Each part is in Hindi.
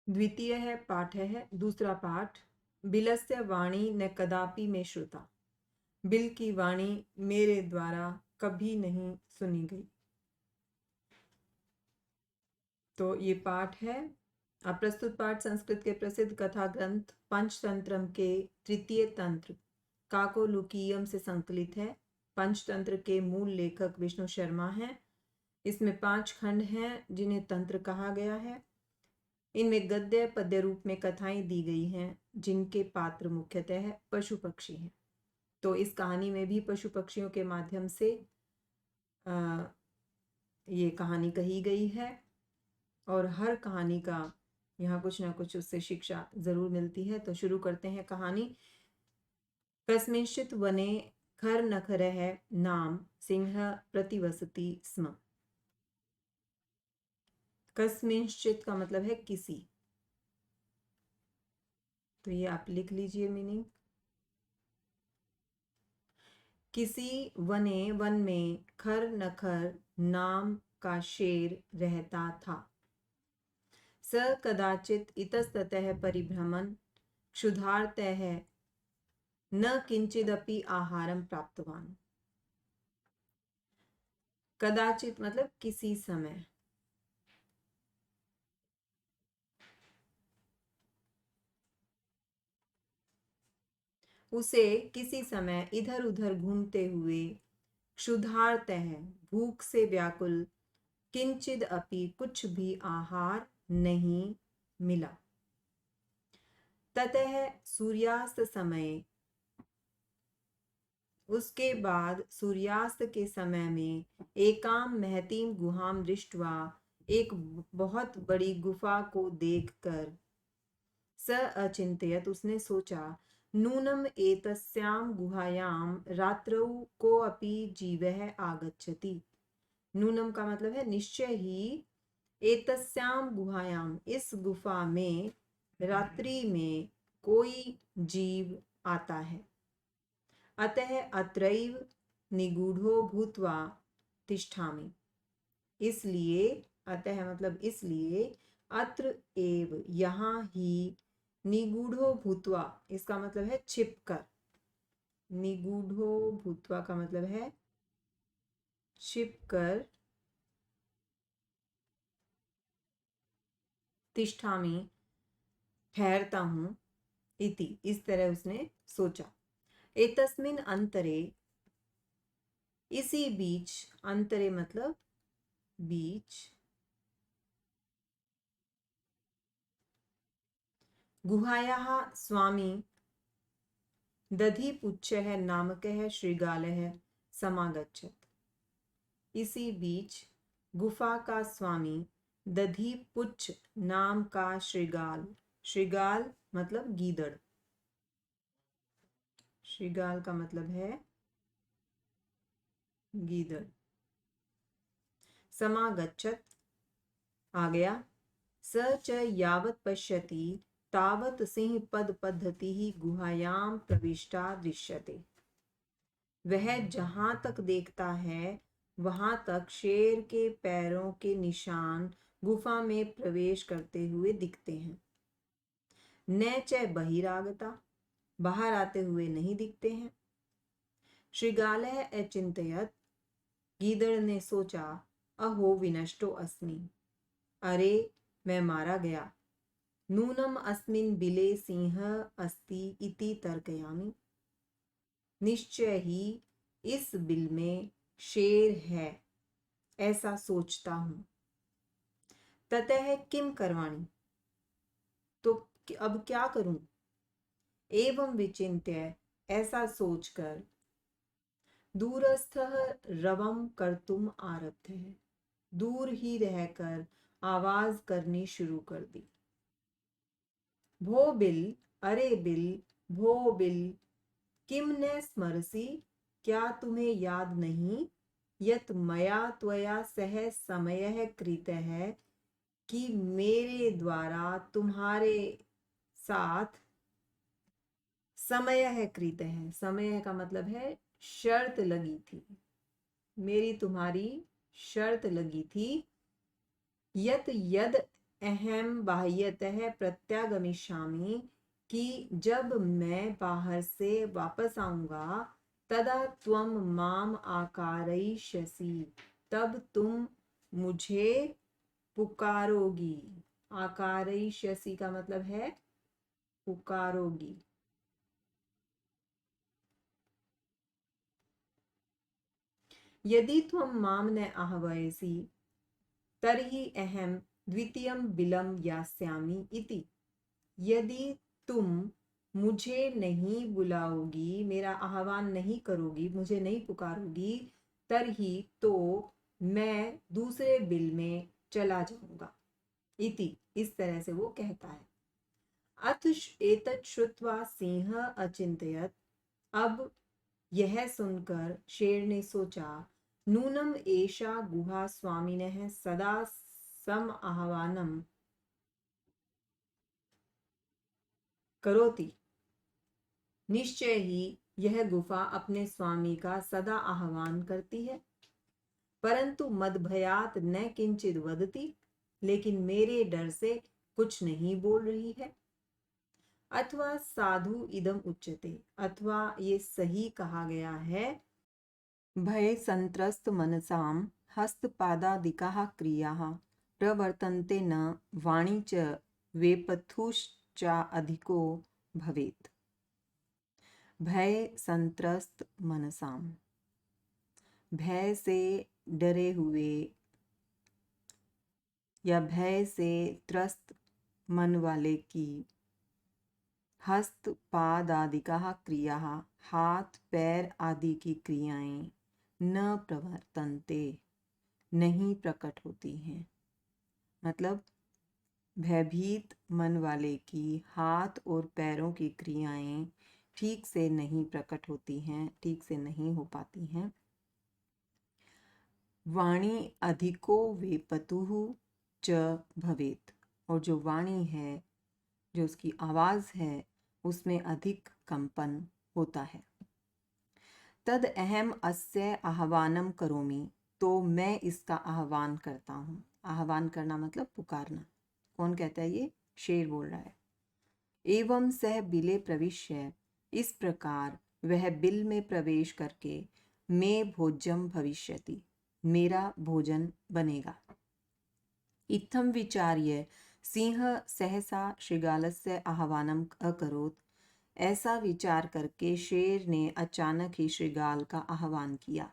द्वितीय है पाठ है दूसरा पाठ। बिलस्य वाणी न कदापि में श्रुता। बिल की वाणी मेरे द्वारा कभी नहीं सुनी गई। तो ये पाठ है। प्रस्तुत पाठ संस्कृत के प्रसिद्ध कथा ग्रंथ पंचतंत्रम के तृतीय तंत्र काकोलुकीयम से संकलित है। पंचतंत्र के मूल लेखक विष्णु शर्मा हैं। इसमें 5 खंड हैं जिन्हें तंत्र कहा गया है। इनमें गद्य पद्य रूप में कथाएं दी गई हैं जिनके पात्र मुख्यतः पशु पक्षी हैं। तो इस कहानी में भी पशु पक्षियों के माध्यम से ये कहानी कही गई है और हर कहानी का यहाँ कुछ ना कुछ उससे शिक्षा जरूर मिलती है। तो शुरू करते हैं कहानी। कस्मिंश्चित् वने खरनखरः नाम सिंह प्रतिवसति स्म। कस्मिंश्चित् का मतलब है किसी। तो ये आप लिख लीजिए मीनिंग। किसी वने वन में खर नखर नाम का शेर रहता था। स कदाचित इतस्ततः परिभ्रमन् क्षुधार्तः न किंचिदपि आहारं प्राप्तवान्। कदाचित मतलब किसी समय। उसे किसी समय इधर उधर घूमते हुए क्षुधार्तः भूख से व्याकुल किंचिद अपि कुछ भी आहार नहीं मिला। ततः सूर्यास्त समय उसके बाद सूर्यास्त के समय में एकाम महतीम गुहाम दृष्ट्वा एक बहुत बड़ी गुफा को देखकर स अचिंत्यत उसने सोचा नूनम एतस्याम गुहायाम रात्रौ को अपि जीवः आगच्छति। नूनम का मतलब है निश्चय ही। एतस्याम गुहायाम इस गुफा में रात्रि में कोई जीव आता है। अतः अत्रैव निगूढ़ो भूत्वा तिष्ठामि। इसलिए अतः मतलब इसलिए अत्र एव यहाँ ही निगूढ़ो भूत्वा इसका मतलब है छिपकर। निगूढ़ो भूत्वा का मतलब है छिपकर तिष्ठामि ठहरता हूं इति इस तरह उसने सोचा। एतस्मिन् अंतरे इसी बीच अंतरे मतलब बीच गुहायाः स्वामी दधिपुच्छः नामकः शृगालः समागच्छत्। इसी बीच गुफा का स्वामी दधिपुच्छ नाम का शृगाल। शृगाल मतलब गीदड़। शृगाल का मतलब है गीदड़। समागच्छत् आ गया। स च यावत् पश्यति तावत् सिंह पद पद्धति गुहायाम प्रविष्टा दृश्यते। वह जहां तक देखता है वहां तक शेर के पैरों के निशान गुफा में प्रवेश करते हुए दिखते हैं। न च बहिरागता बाहर आते हुए नहीं दिखते हैं। शृगालः अचिंतयत् गीदड़ ने सोचा अहो विनष्टो अस्मि। अरे मैं मारा गया। नूनम अस्मिन् बिले सिंह अस्ति इति तर्कयामि। निश्चय ही इस बिल में शेर है ऐसा सोचता हूं। ततः किम करवाणि तो अब क्या करूं। एवं विचिन्त्य ऐसा सोचकर दूरस्थः रवम कर्तुम आरब्ध है दूर ही रहकर आवाज करनी शुरू कर दी। भो बिल अरे बिल भो बिल किम न स्मरसि क्या तुम्हें याद नहीं यत मया त्वया सह समयः कृतः कि मेरे द्वारा तुम्हारे साथ समयः कृतः। समय का मतलब है शर्त लगी थी। मेरी तुम्हारी शर्त लगी थी। यत यद अहम बाह्यतः प्रत्यागमिष्यामि, कि जब मैं बाहर से वापस आऊंगा, तदा त्वं माम आकारयिष्यसि, तब तुम मुझे पुकारोगी। आकारयिष्यसि का मतलब है पुकारोगी। यदि त्वं मां न आह्वयसि तर्हि अहं द्वितीयं बिलं यास्यामि इति। यदि तुम मुझे नहीं बुलाओगी, मेरा आह्वान नहीं करोगी, मुझे नहीं पुकारोगी, तरही तो मैं दूसरे बिल में चला जाऊंगा। इति, इस तरह से वो कहता है। अथ एतत् श्रुत्वा सिंह अचिंतयत्, अब यह सुनकर शेर ने सोचा, नूनम एषा गुहा स्वामिनः सदा सम आह्वानम करोति। निश्चय ही यह गुफा अपने स्वामी का सदा आह्वान करती है, परंतु मदभयात न किंचित वदति, लेकिन मेरे डर से कुछ नहीं बोल रही है। अथवा साधु इदम उच्यते, अथवा ये सही कहा गया है, भय संत्रस्त मनसाम हस्तपादादिकाः क्रियाः प्रवर्तन्ते न वाणी च वेपथुश्चाधिको भवेत्। भय संत्रस्त मनसाम, भय से डरे हुए या भय से त्रस्त मन वाले की हस्त पाद आदि का क्रिया, हाथ पैर आदि की क्रियाएं न प्रवर्तन्ते, नहीं प्रकट होती हैं। मतलब भयभीत मन वाले की हाथ और पैरों की क्रियाएं ठीक से नहीं प्रकट होती हैं, ठीक से नहीं हो पाती हैं। वाणी अधिको वेपतुः च भवेत्, और जो वाणी है, जो उसकी आवाज है, उसमें अधिक कंपन होता है। तद अहम अस्य आह्वानम करोमि, तो मैं इसका आह्वान करता हूँ। आह्वान करना मतलब पुकारना। कौन कहता है ये? शेर बोल रहा है। एवं सह बिले प्रविश्य, इस प्रकार वह बिल में प्रवेश करके मे भोज्यम भविष्यति, मेरा भोजन बनेगा। इत्थम विचार्य सिंह सहसा शृगालस्य आह्वानम अकरोत्, ऐसा विचार करके शेर ने अचानक ही शृगाल का आह्वान किया।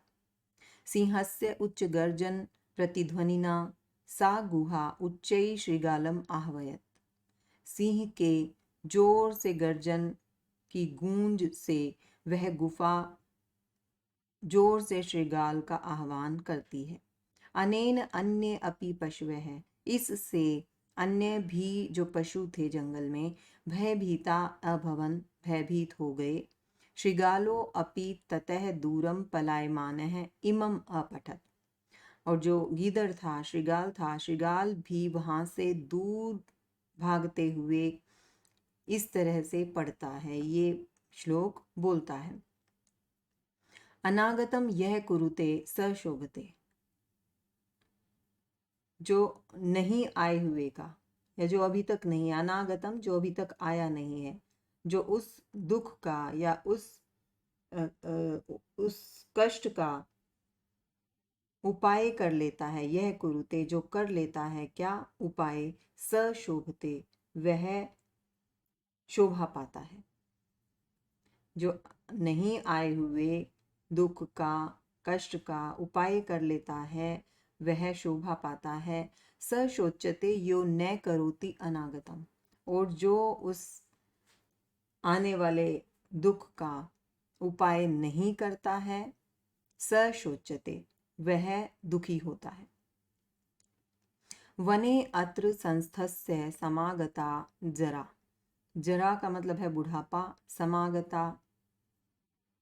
सिंहस्य उच्च गर्जन प्रतिध्वनिना सा गुहा उच्चैः शृगालम आह्वयत्, सिंह के जोर से गर्जन की गूंज से वह गुफा जोर से शृगाल का आह्वान करती है। अनेन अन्य अपि पशवः, इससे अन्य भी जो पशु थे जंगल में, भयभीता अभवन, भयभीत हो गए। शृगालो अपि ततः दूरम पलायमानः इमम अपठत्, और जो गीदड़ था, शृगाल था, शृगाल भी वहां से दूर भागते हुए इस तरह से पढ़ता है, ये श्लोक बोलता है। अनागतम यह कुरुते स शोभते, जो नहीं आए हुए का, या जो अभी तक नहीं, अनागतम जो अभी तक आया नहीं है, जो उस दुख का या उस कष्ट का उपाय कर लेता है, यह कुरुते जो कर लेता है क्या उपाय, स शोभते वह शोभा पाता है। जो नहीं आए हुए दुख का, कष्ट का उपाय कर लेता है, वह शोभा पाता है। स शोच्यते यो न करोति अनागतम, और जो उस आने वाले दुख का उपाय नहीं करता है, स शोच्यते वह दुखी होता है। वने अत्र संस्थस्य समागता जरा, जरा का मतलब है बुढ़ापा, समागता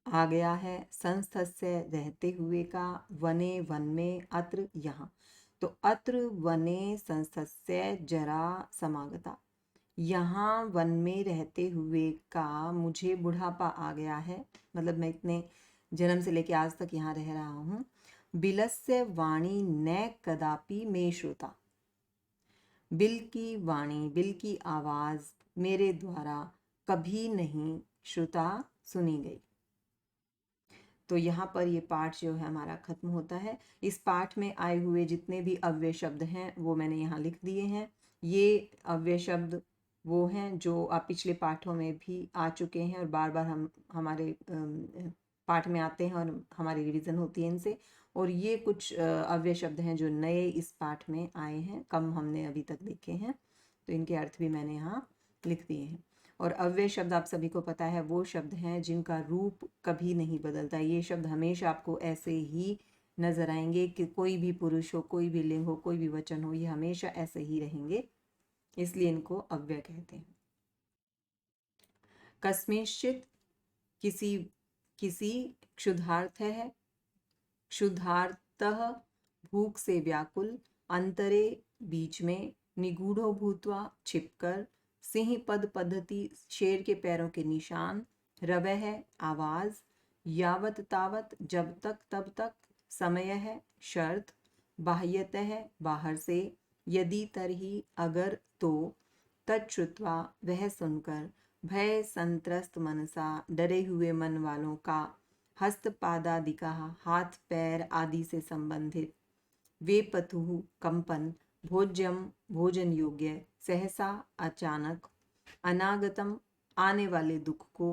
आ गया है, संस्थस्य रहते हुए का, वने वन में, अत्र यहाँ, तो अत्र वने संस्थस्य जरा समागता, यहाँ वन में रहते हुए का मुझे बुढ़ापा आ गया है, मतलब मैं इतने जन्म से लेके आज तक यहाँ रह रहा हूँ। बिलस्य वाणी न कदापि मे श्रुता, बिल की वाणी, बिल की आवाज़ मेरे द्वारा कभी नहीं श्रुता सुनी गई। तो यहाँ पर ये पाठ जो है हमारा ख़त्म होता है। इस पाठ में आए हुए जितने भी अव्यय शब्द हैं वो मैंने यहाँ लिख दिए हैं। ये अव्यय शब्द वो हैं जो आप पिछले पाठों में भी आ चुके हैं और बार बार हम हमारे पाठ में आते हैं और हमारी रिवीजन होती है इनसे। और ये कुछ अव्यय शब्द हैं जो नए इस पाठ में आए हैं, कम हमने अभी तक देखे हैं, तो इनके अर्थ भी मैंने यहाँ लिख दिए हैं। और अव्यय शब्द आप सभी को पता है वो शब्द हैं जिनका रूप कभी नहीं बदलता। ये शब्द हमेशा आपको ऐसे ही नजर आएंगे कि कोई भी पुरुष हो, कोई भी लिंग हो, कोई भी वचन हो, ये हमेशा ऐसे ही रहेंगे, इसलिए इनको अव्यय कहते हैं। कस्मिंश्चित् किसी किसी क्षुधार्थ है, क्षुधार्तः भूख से व्याकुल, अंतरे बीच में, निगूढ़ो भूत्वा छिपकर, सिंह पद पद्धति शेर के पैरों के निशान, रवह है आवाज, यावत तावत जब तक तब तक, समय है शर्त, बाह्यत है बाहर से, यदि तरही अगर तो, तच्छ्रुत्वा वह सुनकर, भय संत्रस्त मनसा डरे हुए मन वालों का, हस्त पादादिका हाथ पैर आदि से संबंधित, वे पतुः कंपन, भोज्यम भोजन योग्य, सहसा अचानक, अनागतम आने वाले दुख को,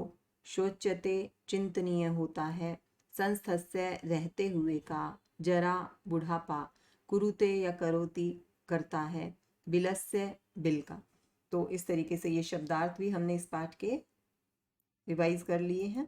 शोच्यते चिंतनीय होता है, संस्थस्य रहते हुए का, जरा बुढ़ापा, कुरुते या करोति करता है, बिलस्य बिल का। तो इस तरीके से ये शब्दार्थ भी हमने इस पाठ के रिवाइज कर लिए हैं।